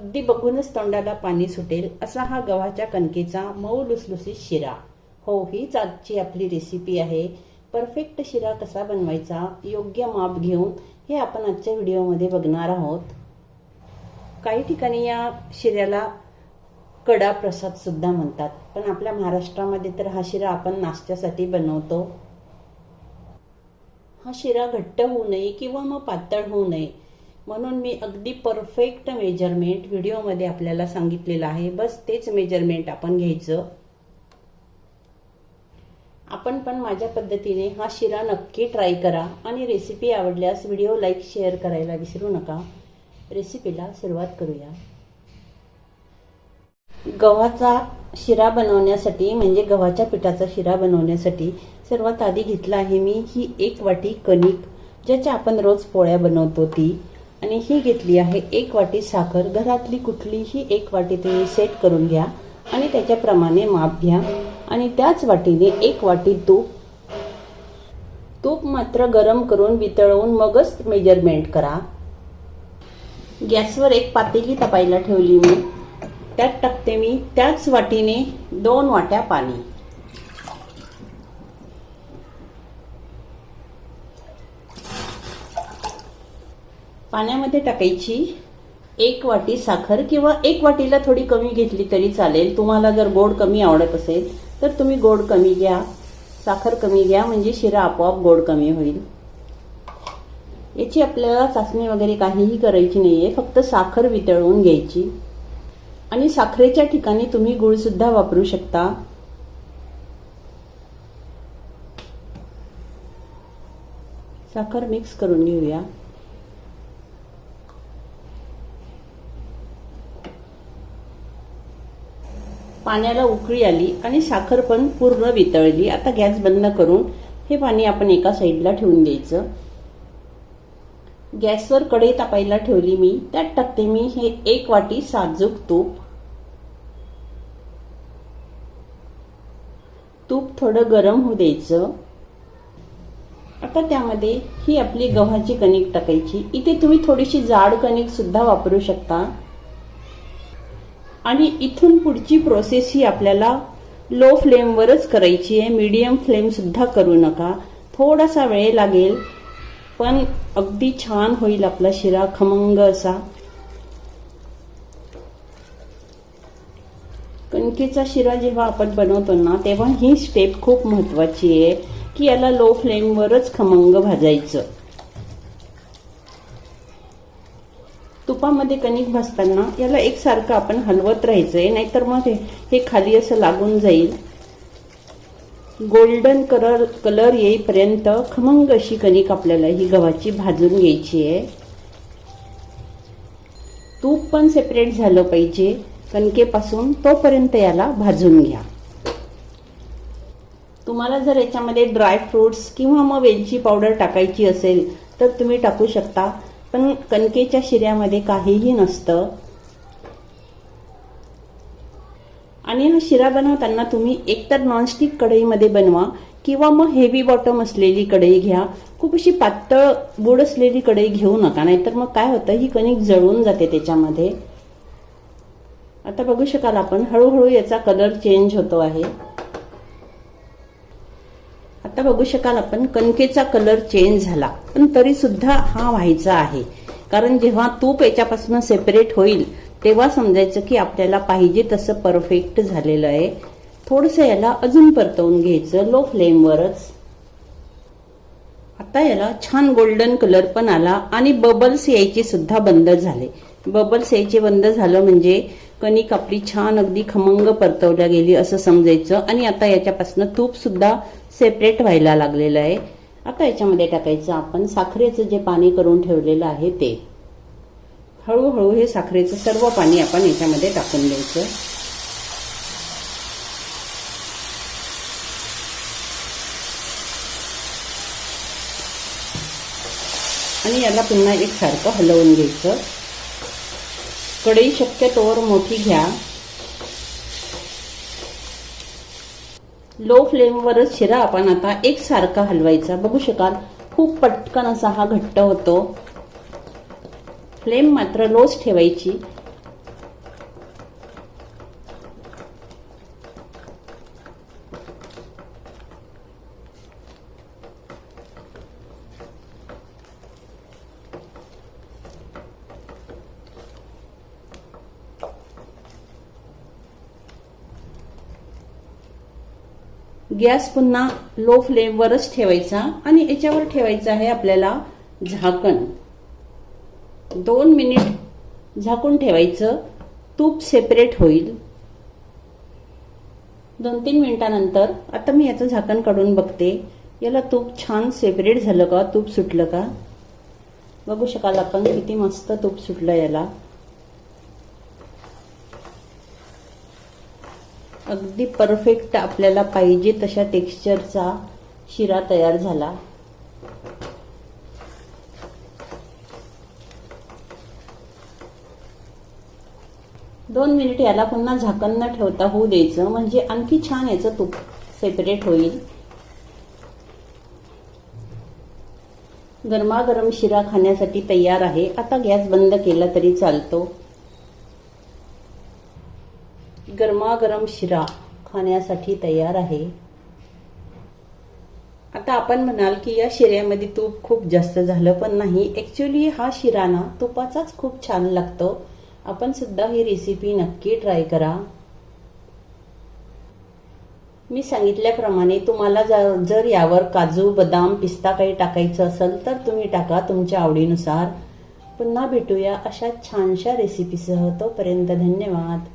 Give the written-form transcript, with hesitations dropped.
अगदी बघूनच तोंडाला पाणी सुटेल असा हा गव्हाच्या कणकेचा मऊ लुसलुसीत शिरा। हो, हीच आजची आपली रेसिपी आहे। परफेक्ट शिरा कसा बनवायचा, योग्य माप घेऊन, हे आपण आजच्या व्हिडिओमध्ये बघणार आहोत। काही ठिकाणी या शिऱ्याला कडा प्रसाद सुद्धा म्हणतात, पण आपल्या महाराष्ट्रामध्ये तर हा शिरा आपण नाश्त्यासाठी बनवतो। हा शिरा घट्ट होऊ नये किंवा मग पातळ होऊ नये म्हणून मी अगदी परफेक्ट मेजरमेंट व्हिडिओमध्ये आपल्याला सांगितलेलं आहे। बस तेच मेजरमेंट आपण घ्यायचं। आपण पण माझ्या पद्धतीने हा शिरा नक्की ट्राय करा आणि रेसिपी आवडल्यास व्हिडिओ लाईक शेअर करायला विसरू नका। रेसिपीला सुरुवात करूया। गव्हाचा शिरा बनवण्यासाठी म्हणजे गव्हाच्या पिठाचा शिरा बनवण्यासाठी सर्वात आधी घेतला आहे मी ही 1 वाटी कणिक, ज्याच्या आपण रोज पोळ्या बनवतो ती, आणि ही घेतली आहे 1 वाटी साखर। घरातली कुठलीही 1 वाटी तुम्ही सेट करून घ्या आणि त्याच्याप्रमाणे माप घ्या। आणि त्याच वाटीने 1 वाटी तूप मात्र गरम करून वितळवून मगच मेजरमेंट करा। गॅसवर एक पातेली तापायला ठेवली मी, त्यात टाकते मी त्याच वाटीने 2 वाट्या पाणी। पाण्यामध्ये टाकायची 1 वाटी साखर, किंवा 1 वाटीला थोडी कमी घेतली तरी चालेल। तुम्हाला जर गोड कमी आवडत असेल तर तुम्ही गोड कमी घ्या, साखर कमी घ्या, म्हणजे शिरा आपोआप गोड कमी होईल। याची आपल्याला चाचणी वगैरे काहीही करायची नाहीये, फक्त साखर वितळवून घ्यायची। आणि साखरेच्या ठिकाणी तुम्ही गूळ सुद्धा वापरू शकता। साखर मिक्स करून घेऊया। पाण्याला उकळी आली आणि साखर पण पूर्ण वितळली। आता गॅस बंद करून हे पाणी आपण एका साईडला ठेवून द्यायचं। गॅसवर कढई तापायला ठेवली मी, त्यात टाकते मी हे 1 वाटी साजूक तूप। तूप थोडं गरम होऊ द्यायचं। आता त्यामध्ये ही आपली गव्हाची कणिक टाकायची। इथे तुम्ही थोडीशी जाड कणिक सुद्धा वापरू शकता। आणि इथून पुढची प्रोसेस ही आपल्याला लो फ्लेमवरच करायची आहे, मीडियम फ्लेम सुद्धा करू नका। थोडासा वेळ लागेल, पण अगदी छान होईल आपला शिरा, खमंग असा। कणकेचा शिरा जेव्हा आपण बनवतो ना, तेव्हा ही स्टेप खूप महत्वाची आहे की याला लो फ्लेमवरच खमंग भाजायचं। तुपामध्ये कणिक भाजताना याला एकसारखं आपण हलवत राहायचंय, नाहीतर मग हे खाली असं लागून जाईल। गोल्डन कलर येईपर्यंत खमंग अशी कणिक आपल्याला ही गव्हाची भाजून घ्यायची आहे। तूप पण सेपरेट झालं पाहिजे कणकेपासून, तोपर्यंत याला भाजून घ्या। तुम्हाला जर याच्यामध्ये ड्राय फ्रुट्स किंवा मग वेलची पावडर टाकायची असेल तर तुम्ही टाकू शकता, पण कणकेच्या शिऱ्यामध्ये काहीही नसतं। आणि हा शिरा बनवताना तुम्ही एकतर नॉनस्टिक कढईमध्ये बनवा किंवा मग हेवी बॉटम असलेली कढई घ्या। खूप अशी पातळ बुड असलेली कढई घेऊ नका, नाहीतर मग काय होतं, ही कणिक जळून जाते त्याच्यामध्ये। आता बघू शकाल आपण हळूहळू याचा कलर चेंज होतो आहे। आता बघू शकाल आपण कणकेचा कलर चेंज झाला, पण तरी सुद्धा हा व्हायचा आहे, कारण जेव्हा तूप याच्यापासून सेपरेट होईल तेव्हा समजायचं की आपल्याला पाहिजे तसं परफेक्ट झालेलं आहे। थोडंसं याला अजून परतवून घ्यायचं लो फ्लेमवरच। आता याला छान गोल्डन कलर पण आला आणि बबल्स यायचे सुद्धा बंद झाले। बबल्स यायचे बंद झालं म्हणजे कणिक आपली छान अगदी खमंग परतवल्या गेली असं समजायचं। आणि आता याच्यापासून तूप सुद्धा सेपरेट व्हायला लागलेलं आहे। आता याच्यामध्ये टाकायचं आपण साखरेचं जे पाणी करून ठेवलेलं आहे ते। हळूहळू हे साखरेचं सर्व पाणी आपण याच्यामध्ये टाकून द्यायचं। आणि याला पुन्हा एकसारखं हलवून घ्यायचं। कढई शक्यतोवर मोठी घ्या। लो फ्लेमवरच शिरा आपण आता एकसारखा हलवायचा। बघू शकाल खूप पटकन असा हा घट्ट होतो। फ्लेम मात्र लोच ठेवायची गॅस पुन्हा लो फ्लेमवरच ठेवायचा आणि याच्यावर ठेवायचं आहे आपल्याला झाकण. 2 मिनिट झाकून ठेवायचं. तूप सेपरेट होईल. 2-3 मिनिटानंतर आता मी याचं झाकण काढून बघते. याला तूप छान सेपरेट झालं का, तूप सुटलं का बघू शकाल आपण. किती मस्त तूप सुटलं याला. अगदी परफेक्ट आपल्याला पाहिजे तशा टेक्स्चरचा शिरा तयार झाला. दोन मिनिट याला पुन्हा झाकण न ठेवता होऊ द्यायचं, म्हणजे आणखी छान याचं तूप सेपरेट होईल. गरमागरम शिरा खाण्यासाठी तयार आहे. आता गॅस बंद केला तरी चालतो. गरमागरम शिरा खाण्यासाठी तयार आहे. आता आपण म्हणाल की या शिऱ्यामध्ये तूप खूप जास्त झालं, पण नाही. ऍक्च्युली हा शिरा ना तुपाचाच खूप छान लागतो. आपण सुद्धा ही रेसिपी नक्की ट्राय करा. मी सांगितल्याप्रमाणे तुम्हाला जर यावर काजू, बदाम, पिस्ता काही टाकायचं असेल तर तुम्ही टाका तुमच्या आवडीनुसार. पुन्हा भेटूया अशा छानशा रेसिपीसह. तोपर्यंत धन्यवाद.